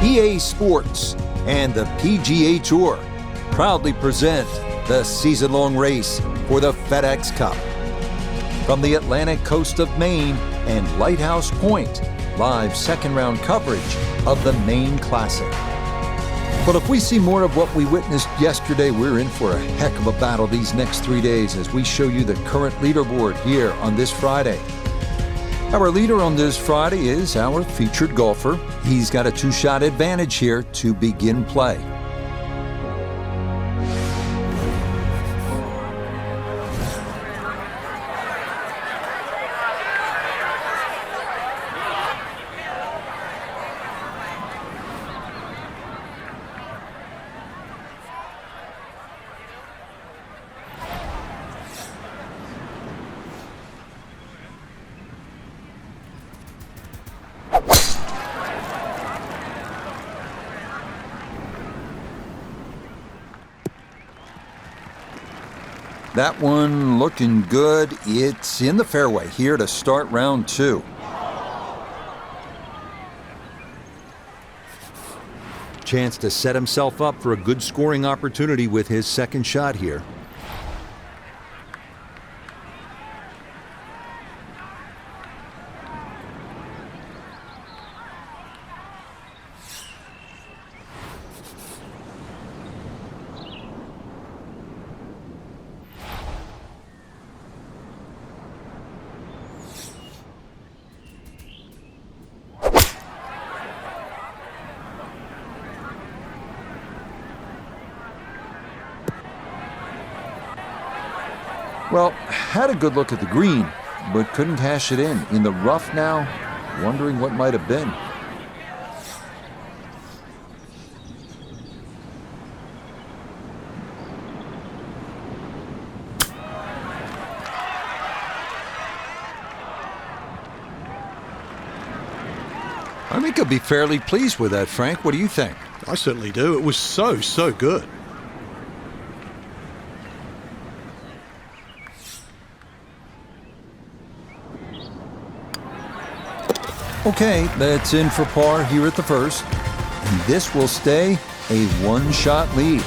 EA Sports and the PGA Tour proudly present the season-long race for the FedEx Cup. From the Atlantic coast of Maine and Lighthouse Point, live second-round coverage of the Maine Classic. But if we see more of what we witnessed yesterday, we're in for a heck of a battle these next 3 days as we show you the current leaderboard here on this Friday. Our leader on this Friday is our featured golfer. He's got a 2-shot advantage here to begin play. That one looking good. It's in the fairway here to start round 2. Chance to set himself up for a good scoring opportunity with his second shot here. Well, had a good look at the green, but couldn't cash it in. In the rough now, wondering what might have been. I think he'll be fairly pleased with that, Frank. What do you think? I certainly do. It was so good. Okay, that's in for par here at the first. And this will stay a 1-shot lead.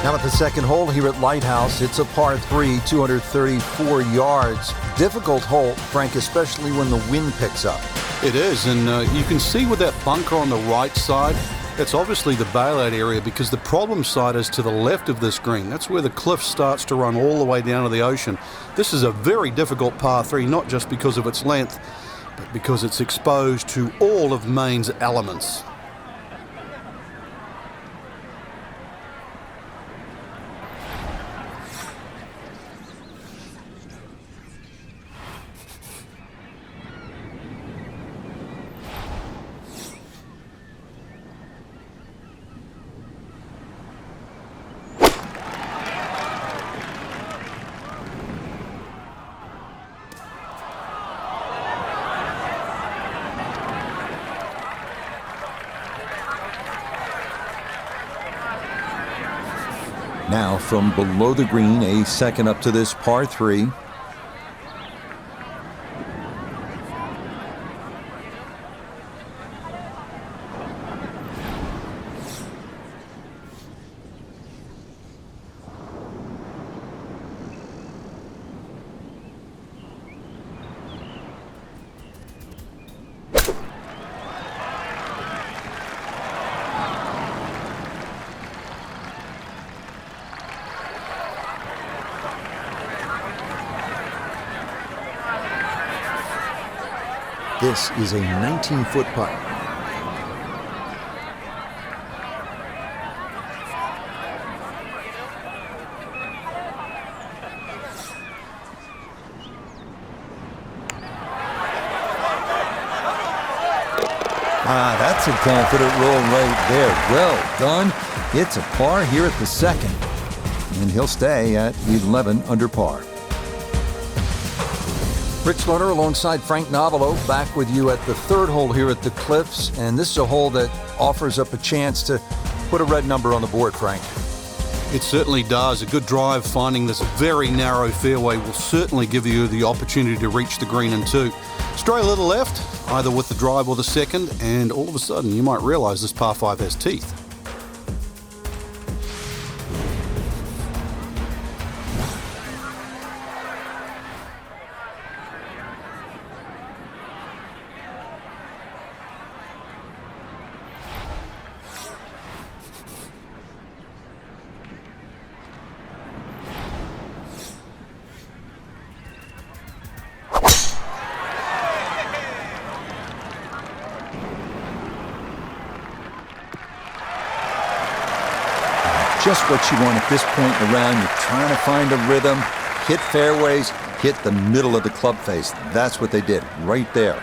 Now at the second hole here at Lighthouse, it's a par 3, 234 yards. Difficult hole, Frank, especially when the wind picks up. It is, and you can see with that bunker on the right side, that's obviously the bailout area because the problem side is to the left of this green. That's where the cliff starts to run all the way down to the ocean. This is a very difficult par 3, not just because of its length, but because it's exposed to all of Maine's elements. Now from below the green, a second up to this par 3. This is a 19-foot putt. That's a confident roll right there. Well done. It's a par here at the second. And he'll stay at 11 under par. Rich Sloter alongside Frank Novelo back with you at the third hole here at the Cliffs. And this is a hole that offers up a chance to put a red number on the board, Frank. It certainly does. A good drive finding this very narrow fairway will certainly give you the opportunity to reach the green in two. Stray a little left, either with the drive or the second, and all of a sudden you might realize this par 5 has teeth. Just what you want at this point in the round. You're trying to find a rhythm, hit fairways, hit the middle of the club face. That's what they did right there.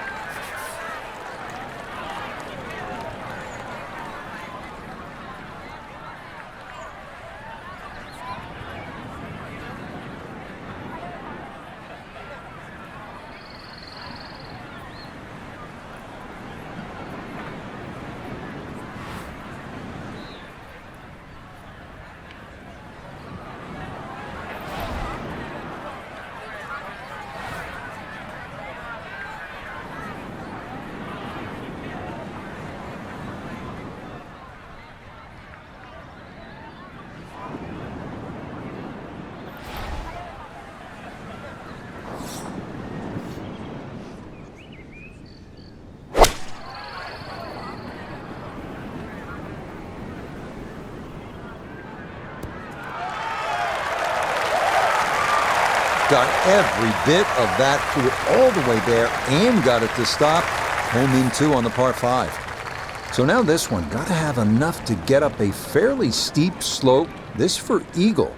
Got every bit of that, threw it all the way there and got it to stop. Home in two on the par 5. So now this one, got to have enough to get up a fairly steep slope. This for eagle.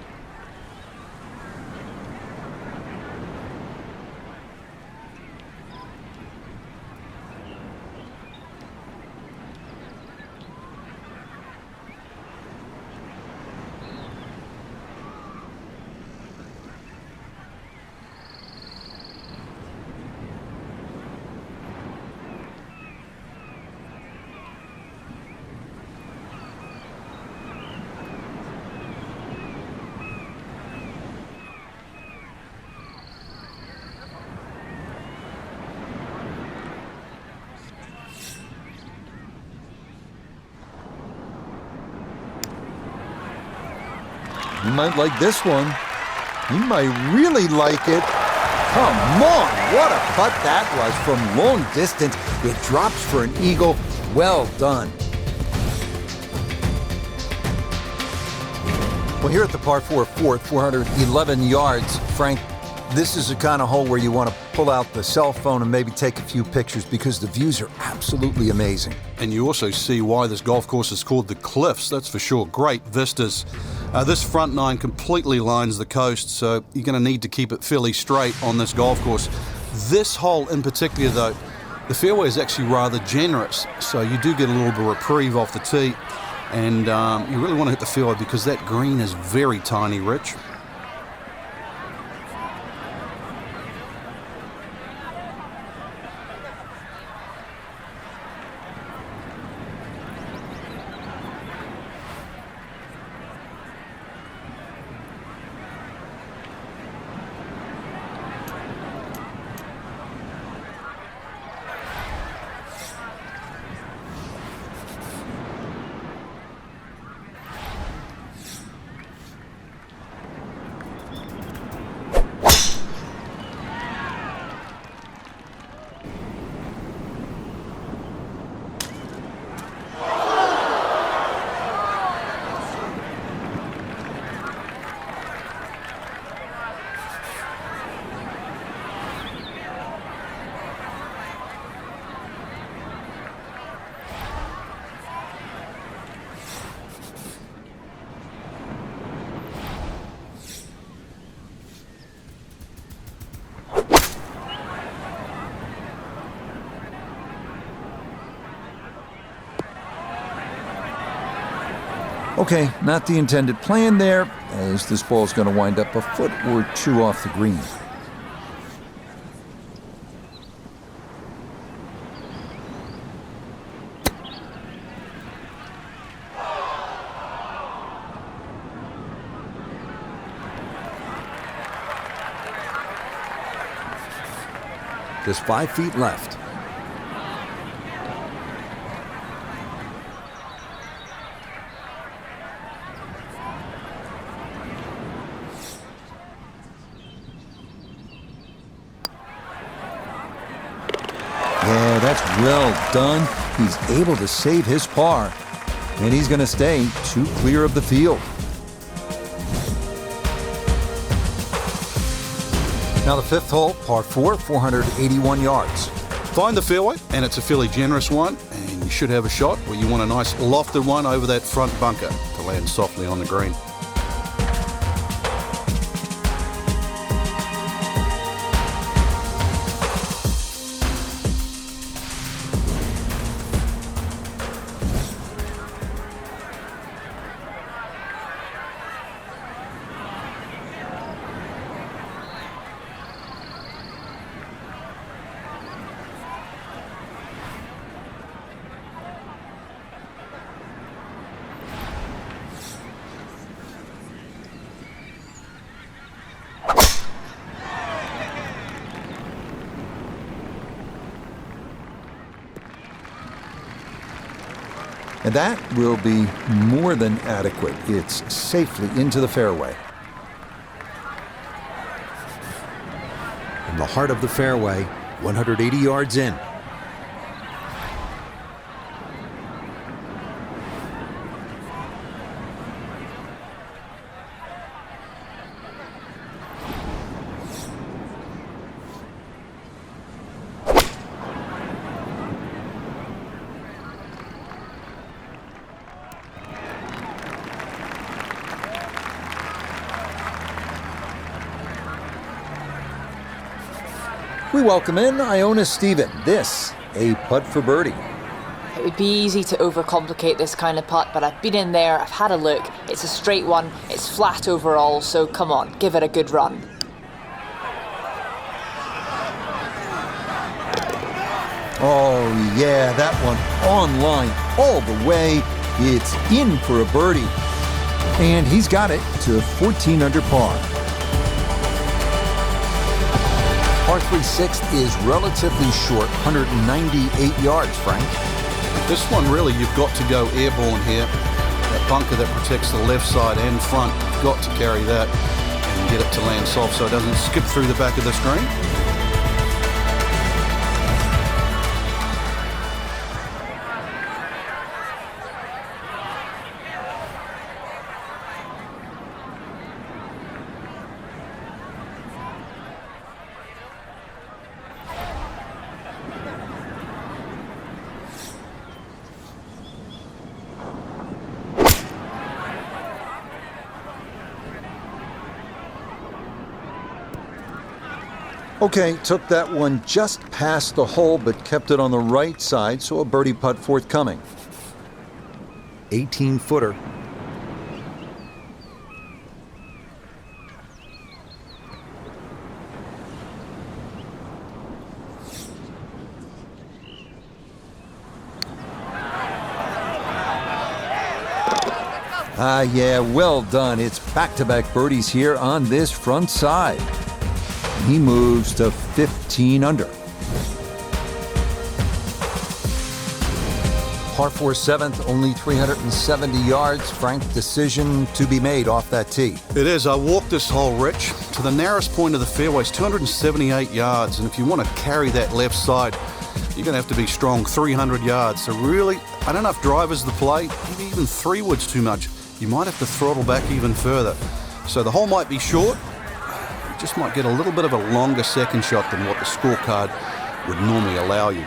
You might like this one. You might really like it. Come on, what a putt that was from long distance. It drops for an eagle. Well done. Well, here at the par 4 fourth, 411 yards, Frank, this is the kind of hole where you want to pull out the cell phone and maybe take a few pictures because the views are absolutely amazing. And you also see why this golf course is called the Cliffs, that's for sure. Great vistas. This front nine completely lines the coast, so you're going to need to keep it fairly straight on this golf course. This hole in particular, though, the fairway is actually rather generous, so you do get a little bit of reprieve off the tee, and you really want to hit the fairway because that green is very tiny, Rich. Okay, not the intended plan there, as this ball's going to wind up a foot or two off the green. Just 5 feet left. Yeah, that's well done. He's able to save his par, and he's going to stay 2 clear of the field. Now the 5th hole, par 4, 481 yards. Find the fairway, and it's a fairly generous one, and you should have a shot where you want a nice lofted one over that front bunker to land softly on the green. And that will be more than adequate. It's safely into the fairway. In the heart of the fairway, 180 yards in. We welcome in Iona Stephen. This, a putt for birdie. It would be easy to overcomplicate this kind of putt, but I've been in there, I've had a look. It's a straight one, it's flat overall, so come on, give it a good run. Oh yeah, that one on line all the way. It's in for a birdie. And he's got it to 14 under par. Par 3 6th is relatively short, 198 yards, Frank. This one really, you've got to go airborne here. That bunker that protects the left side and front, you've got to carry that and get it to land soft so it doesn't skip through the back of the screen. Okay, took that one just past the hole, but kept it on the right side, so a birdie putt forthcoming. 18-footer. Yeah, well done. It's back-to-back birdies here on this front side. He moves to 15 under. Par 4 7th, only 370 yards. Frank, decision to be made off that tee. It is. I walked this hole, Rich, to the narrowest point of the fairway. It's 278 yards, and if you want to carry that left side, you're going to have to be strong, 300 yards. So really, I don't know if driver's the play, maybe even 3 wood's too much. You might have to throttle back even further. So the hole might be short. You just might get a little bit of a longer second shot than what the scorecard would normally allow you.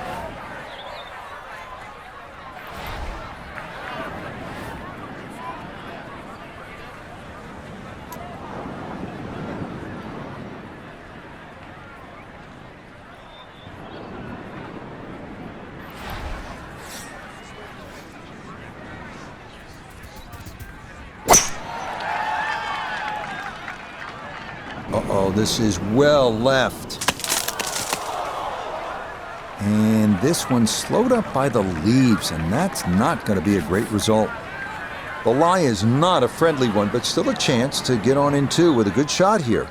Uh-oh, this is well left. And this one's slowed up by the leaves, and that's not going to be a great result. The lie is not a friendly one, but still a chance to get on in two with a good shot here.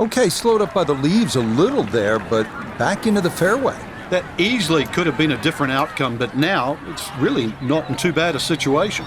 Okay, slowed up by the leaves a little there, but back into the fairway. That easily could have been a different outcome, but now it's really not in too bad a situation.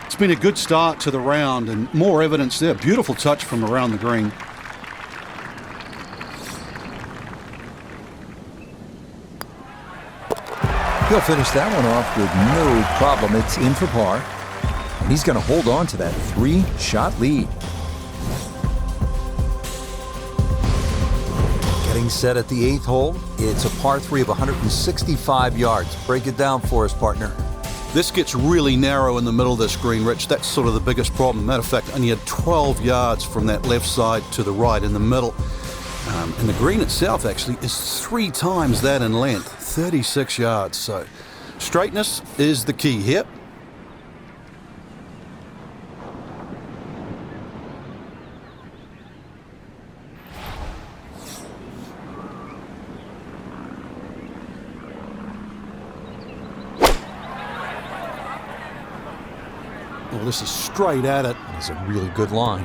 It's been a good start to the round and more evidence there. Beautiful touch from around the green. He'll finish that one off with no problem. It's in for par. And he's going to hold on to that 3-shot lead. Getting set at the 8th hole. It's a par 3 of 165 yards. Break it down for us, partner. This gets really narrow in the middle of this green, Rich. That's sort of the biggest problem. Matter of fact, only had 12 yards from that left side to the right in the middle. And the green itself actually is 3 times that in length, 36 yards. So straightness is the key here. Well, this is straight at it. It's a really good line.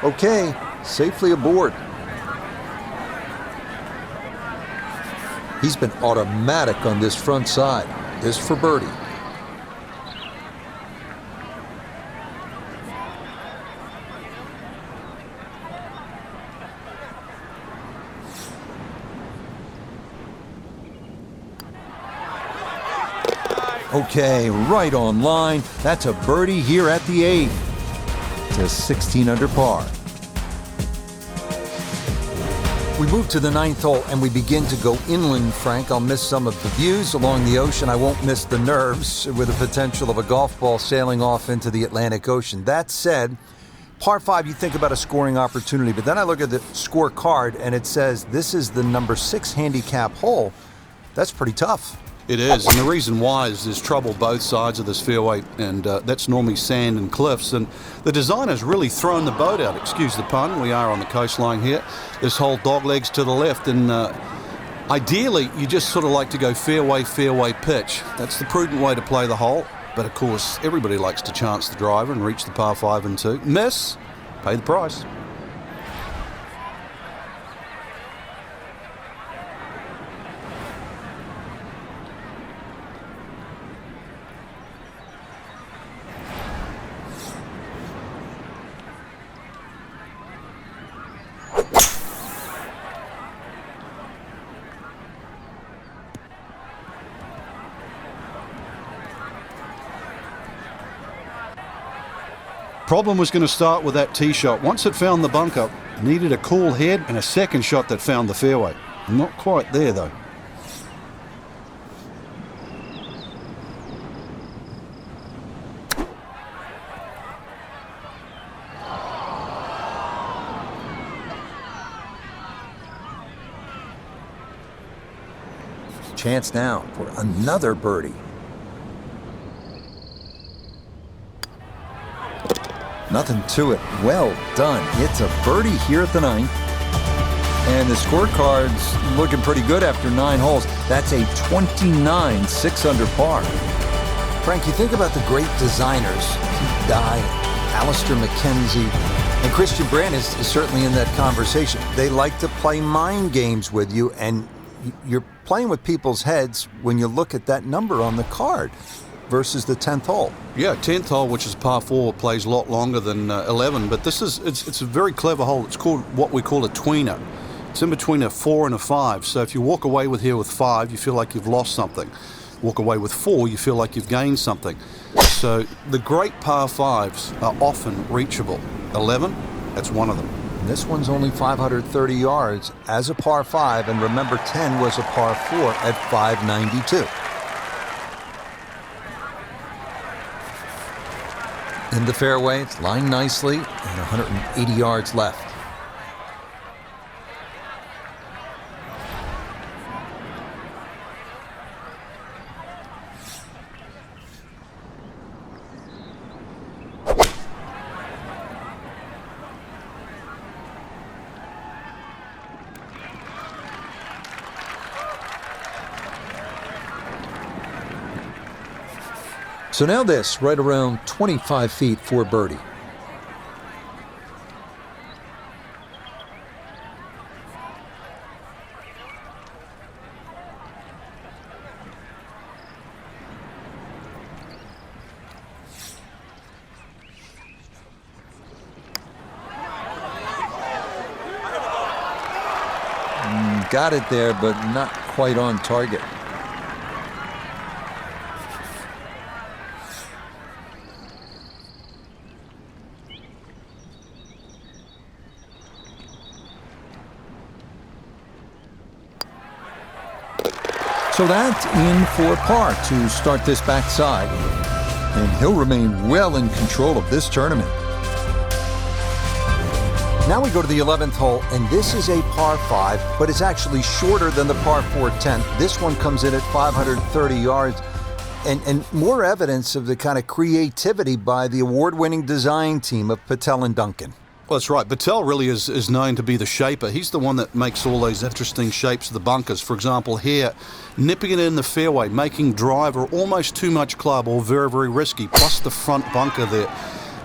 Okay, safely aboard. He's been automatic on this front side. This for birdie. Okay, right on line. That's a birdie here at the 8th. To 16 under par. We move to the 9th hole and we begin to go inland, Frank. I'll miss some of the views along the ocean. I won't miss the nerves with the potential of a golf ball sailing off into the Atlantic Ocean. That said, par 5, you think about a scoring opportunity, but then I look at the scorecard and it says this is the number 6 handicap hole. That's pretty tough. It is, and the reason why is there's trouble both sides of this fairway, and that's normally sand and cliffs, and the designer's really thrown the boat out, excuse the pun. We are on the coastline here. This whole dog legs to the left, and ideally you just sort of like to go fairway, fairway pitch. That's the prudent way to play the hole, but of course everybody likes to chance the driver and reach the par 5 and 2. Miss, pay the price. Problem was going to start with that tee shot. Once it found the bunker, it needed a cool head and a second shot that found the fairway. Not quite there though. Chance now for another birdie. Nothing to it. Well done. It's a birdie here at the 9th. And the scorecard's looking pretty good after 9 holes. That's a 29 6 under par. Frank, you think about the great designers, Pete Dye, Alistair McKenzie, and Christian Brand is certainly in that conversation. They like to play mind games with you, and you're playing with people's heads when you look at that number on the card versus the 10th hole. Yeah, 10th hole, which is par 4, plays a lot longer than 11, but this is it's a very clever hole. It's called what we call a tweener. It's in between a 4 and a 5. So if you walk away with here with 5, you feel like you've lost something. Walk away with 4, you feel like you've gained something. So the great par 5s are often reachable. 11, that's one of them. This one's only 530 yards as a par 5, and remember 10 was a par 4 at 592. In the fairway, it's lying nicely, and 180 yards left. So now this, right around 25 feet for birdie. Got it there, but not quite on target. So that's in for par to start this backside, and he'll remain well in control of this tournament. Now we go to the 11th hole, and this is a par 5, but it's actually shorter than the par 4 10th. This one comes in at 530 yards, and more evidence of the kind of creativity by the award-winning design team of Patel and Duncan. Well, that's right. Patel really is known to be the shaper. He's the one that makes all those interesting shapes of the bunkers. For example, here, nipping it in the fairway, making driver almost too much club or very, very risky, plus the front bunker there.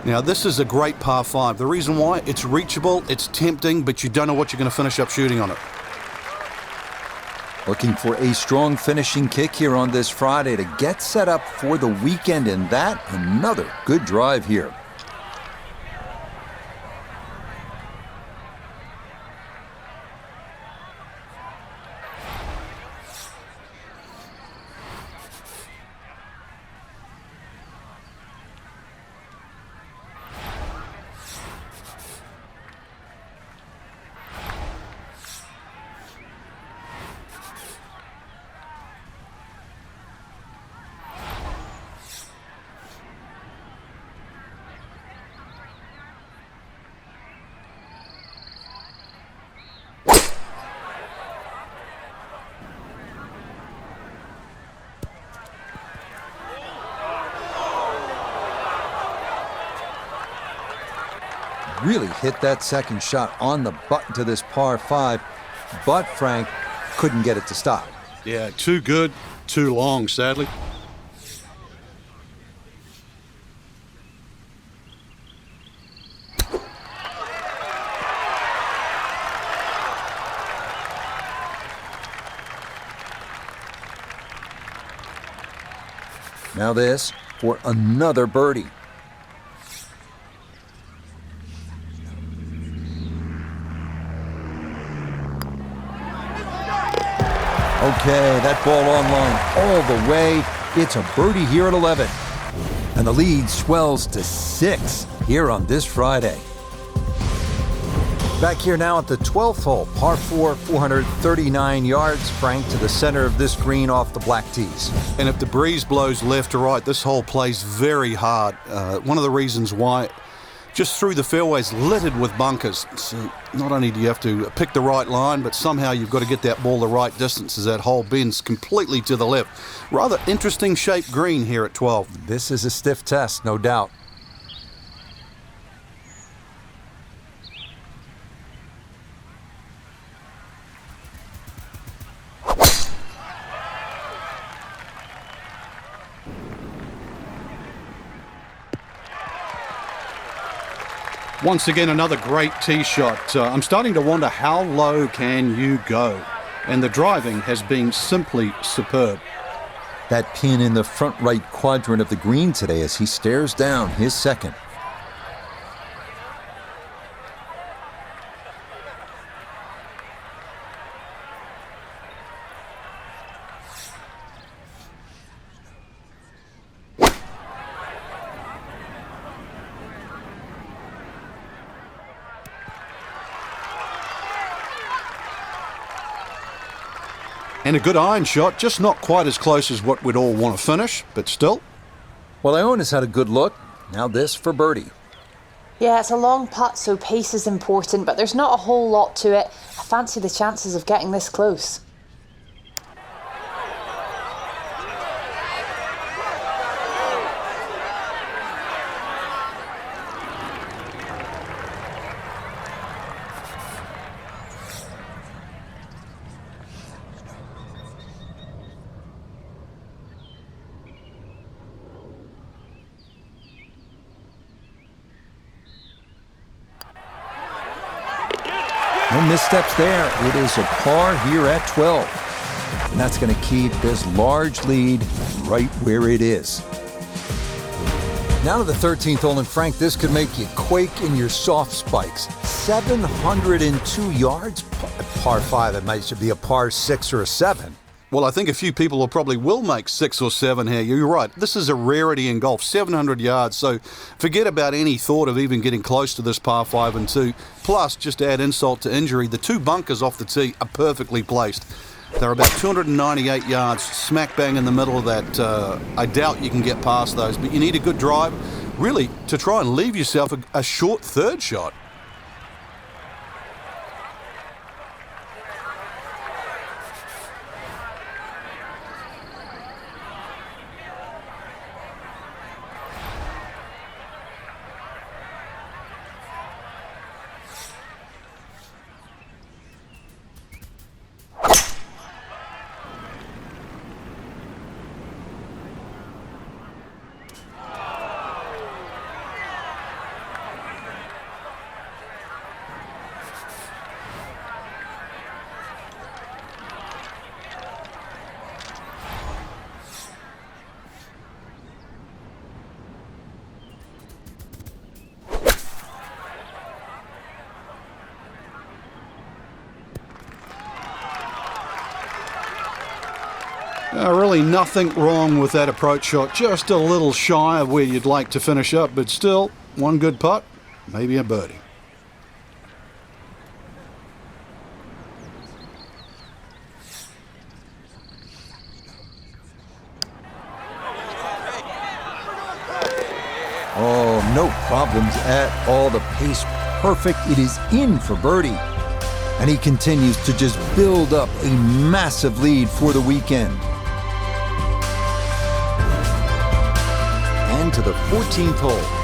Now, this is a great par 5. The reason why, it's reachable, it's tempting, but you don't know what you're going to finish up shooting on it. Looking for a strong finishing kick here on this Friday to get set up for the weekend, and that, another good drive here. Really hit that second shot on the button to this par 5, but Frank couldn't get it to stop. Yeah, too good, too long, sadly. Now this for another birdie. Okay, that ball on line all the way. It's a birdie here at 11. And the lead swells to 6 here on this Friday. Back here now at the 12th hole, par 4, 439 yards, Frank, to the center of this green off the black tees. And if the breeze blows left to right, this hole plays very hard. One of the reasons why, just through the fairways littered with bunkers. So not only do you have to pick the right line, but somehow you've got to get that ball the right distance as that hole bends completely to the left. Rather interesting shaped green here at 12. This is a stiff test, no doubt. Once again, another great tee shot. I'm starting to wonder how low can you go? And the driving has been simply superb. That pin in the front right quadrant of the green today as he stares down his second. And a good iron shot, just not quite as close as what we'd all want to finish, but still. Well, Iona's had a good look. Now this for birdie. Yeah, it's a long putt, so pace is important, but there's not a whole lot to it. I fancy the chances of getting this close. No missteps there. It is a par here at 12. And that's going to keep this large lead right where it is. Now to the 13th hole, and Frank, this could make you quake in your soft spikes. 702 yards, par 5. It might be a par 6 or a 7. Well, I think a few people probably will make 6 or 7 here. You're right. This is a rarity in golf, 700 yards. So forget about any thought of even getting close to this par 5 and 2. Plus, just to add insult to injury, the 2 bunkers off the tee are perfectly placed. They're about 298 yards, smack bang in the middle of that. I doubt you can get past those, but you need a good drive, really, to try and leave yourself a short third shot. Really nothing wrong with that approach shot, just a little shy of where you'd like to finish up, but still, one good putt, maybe a birdie. Oh, no problems at all. The pace perfect. It is in for birdie. And he continues to just build up a massive lead for the weekend. And to the 14th hole.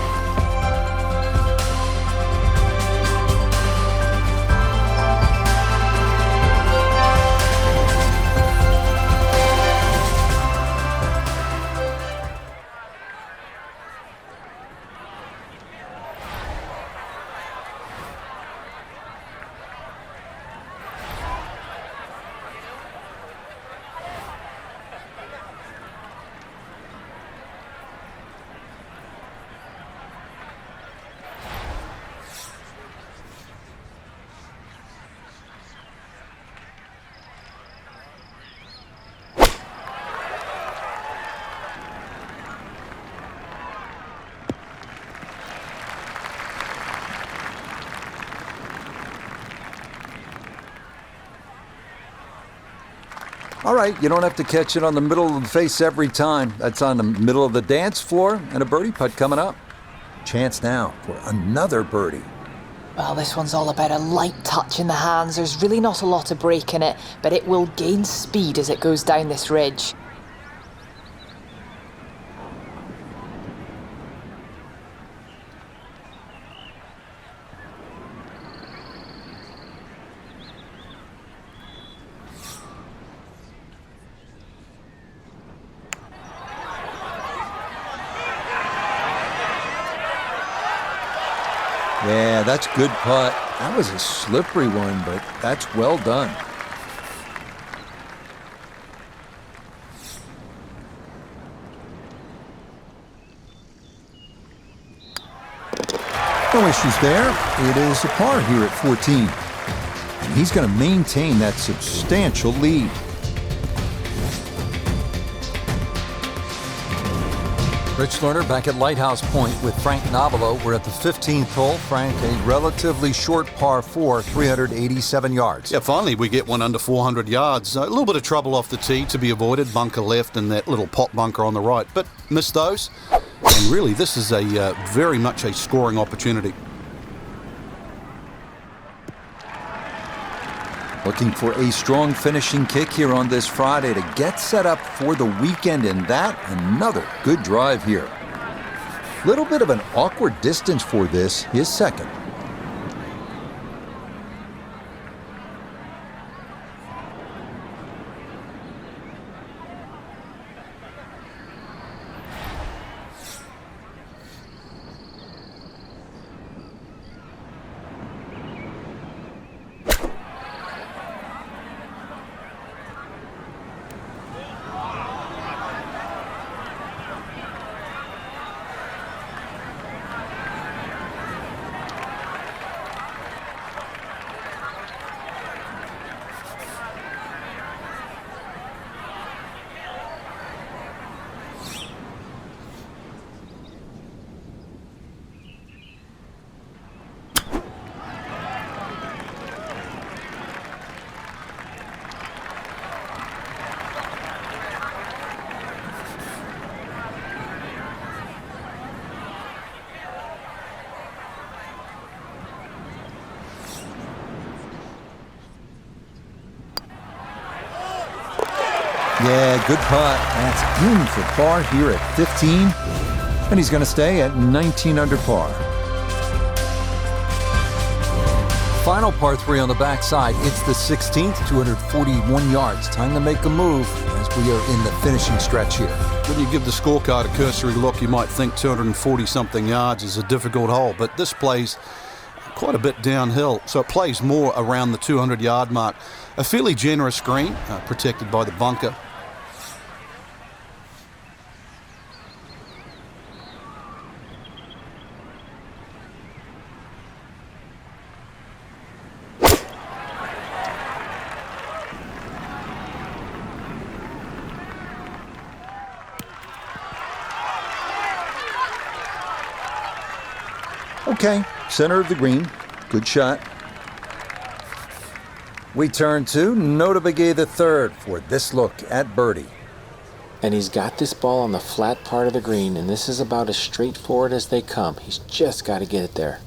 All right, you don't have to catch it on the middle of the face every time. That's on the middle of the dance floor, and a birdie putt coming up. Chance now for another birdie. Well, this one's all about a light touch in the hands. There's really not a lot of break in it, but it will gain speed as it goes down this ridge. Yeah, that's good putt. That was a slippery one, but that's well done. No issues there. It is a par here at 14. And he's going to maintain that substantial lead. Rich Lerner back at Lighthouse Point with Frank Navalo. We're at the 15th hole. Frank, a relatively short par 4, 387 yards. Yeah, finally we get one under 400 yards. A little bit of trouble off the tee to be avoided. Bunker left and that little pot bunker on the right. But missed those. And really, this is a very much a scoring opportunity. Looking for a strong finishing kick here on this Friday to get set up for the weekend, and that another good drive here. Little bit of an awkward distance for this, his second. Yeah, good putt. That's in for par here at 15. And he's going to stay at 19 under par. Final par 3 on the backside. It's the 16th, 241 yards. Time to make a move as we are in the finishing stretch here. When you give the scorecard a cursory look, you might think 240-something yards is a difficult hole, but this plays quite a bit downhill, so it plays more around the 200-yard mark. A fairly generous green, protected by the bunker. Okay, center of the green. Good shot. We turn to Nota Begay the third for this look at birdie. And he's got this ball on the flat part of the green, and this is about as straightforward as they come. He's just got to get it there.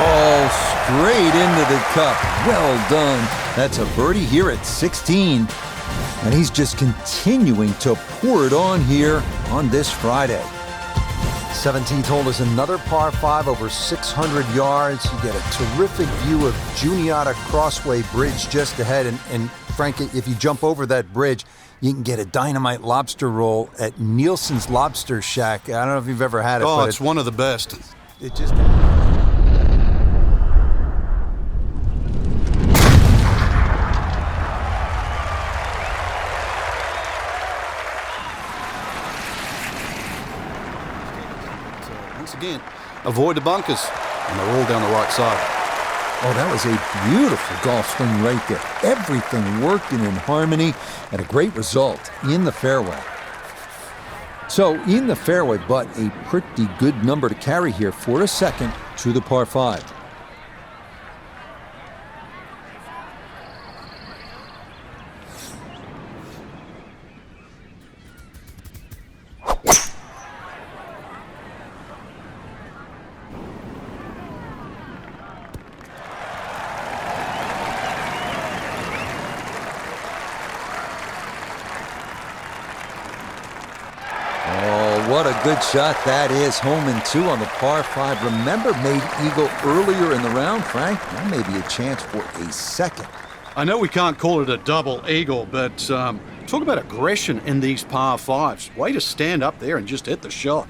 Oh, straight into the cup. Well done. That's a birdie here at 16. And he's just continuing to pour it on here on this Friday. 17th hole is another par 5 over 600 yards. You get a terrific view of Juniata Crossway Bridge just ahead. And Frank, if you jump over that bridge, you can get a dynamite lobster roll at Nielsen's Lobster Shack. I don't know if you've ever had it. Oh, but it's one of the best. It just... Once again, avoid the bunkers, and they're all down the right side. Oh, that was a beautiful golf swing right there. Everything working in harmony and a great result in the fairway. So in the fairway, but a pretty good number to carry here for a second to the par 5. What a good shot that is. Home and 2 on the par 5. Remember, made eagle earlier in the round, Frank. That may be a chance for a second. I know we can't call it a double eagle, but talk about aggression in these par 5s. Way to stand up there and just hit the shot.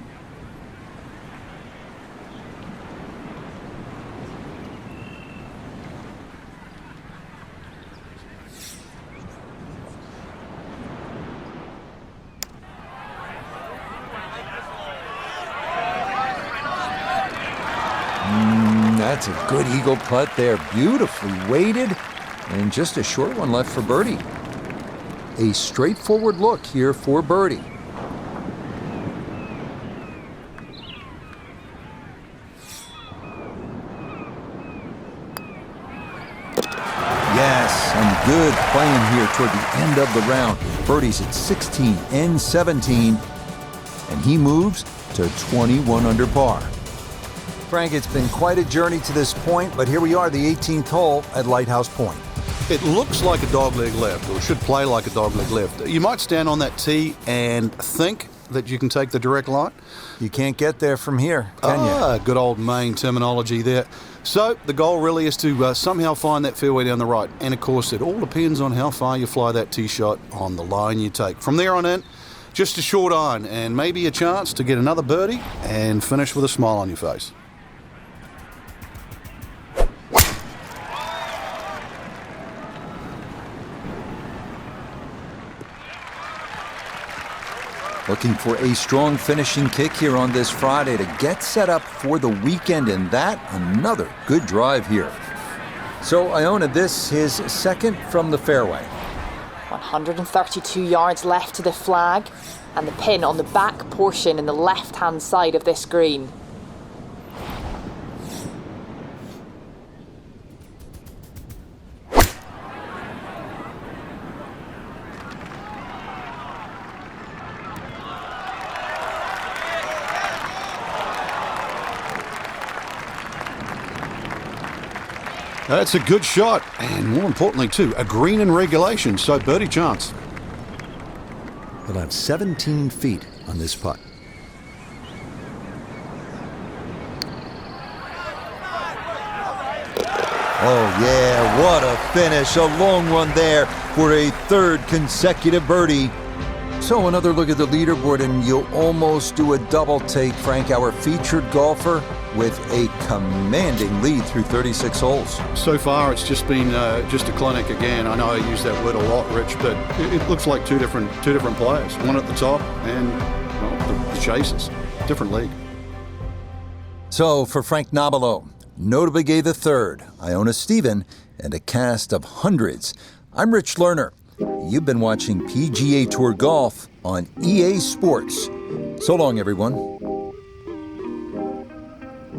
That's a good eagle putt there. Beautifully weighted, and just a short one left for birdie. A straightforward look here for birdie. Yes, and good playing here toward the end of the round. Birdie's at 16 and 17, and he moves to 21 under par. Frank, it's been quite a journey to this point, but here we are, the 18th hole at Lighthouse Point. It looks like a dogleg left, or should play like a dogleg left. You might stand on that tee and think that you can take the direct line. You can't get there from here, can you? Good old MAINE terminology there. So the goal really is to somehow find that fairway down the right. And of course, it all depends on how far you fly that tee shot on the line you take. From there on in, just a short iron and maybe a chance to get another birdie and finish with a smile on your face. Looking for a strong finishing kick here on this Friday to get set up for the weekend, and that another good drive here. So Iona, this his second from the fairway. 132 yards left to the flag, and the pin on the back portion in the left-hand side of this green. That's a good shot, and more importantly too, a green in regulation, so birdie chance. He'll have 17 feet on this putt. Oh yeah, what a finish, a long one there for a third consecutive birdie. So another look at the leaderboard, and you'll almost do a double take, Frank. Our featured golfer with a commanding lead through 36 holes. So far, it's just been just a clinic again. I know I use that word a lot, Rich, but it looks like two different players. One at the top and, well, the chasers. Different league. So for Frank Nobilo, notably gave the third, Iona Stephen, and a cast of hundreds. I'm Rich Lerner. You've been watching PGA Tour Golf on EA Sports. So long, everyone.